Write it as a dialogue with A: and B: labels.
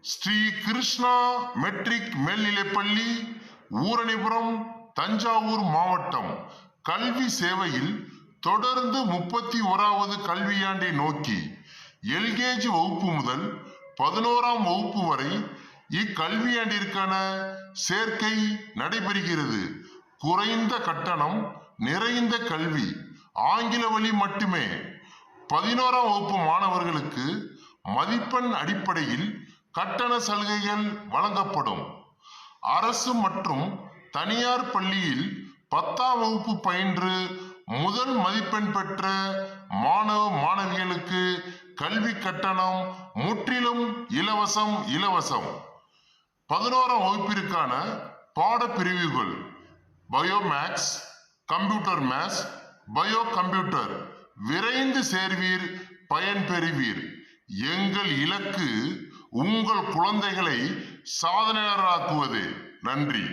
A: Sri Krishna matric மேல்நிலைப்பள்ளி, ஊரணிபுரம், தஞ்சாவூர் மாவட்டம் கல்வி சேவையில் தொடர்ந்து 31வது கல்வியாண்டை நோக்கி எல்கேஜி வகுப்பு முதல் 11ஆம் வகுப்பு வரை இக்கல்வியாண்டிற்கான சேர்க்கை நடைபெறுகிறது. குறைந்த கட்டணம், நிறைந்த கல்வி, ஆங்கில வழி மட்டுமே. 11ஆம் வகுப்பு மாணவர்களுக்கு மதிப்பெண் அடிப்படையில் கட்டண சலுகைகள் வழங்கப்படும். அரசு மற்றும் தனியார் பள்ளியில் 10ஆம் வகுப்பு பயின்று முதல் மதிப்பெண் பெற்ற மாணவ மாணவிகளுக்கு கல்வி கட்டணம் முற்றிலும் இலவசம். 11ஆம் வகுப்பிற்கான பாடப்பிரிவுகள் biomaths, computer maths, bio computer. விரைந்து சேர்வீர், பயன்பெறுவீர். எங்கள் இலக்கு உங்கள் குழந்தைகளை சாதனையாளராக்குவது. நன்றி.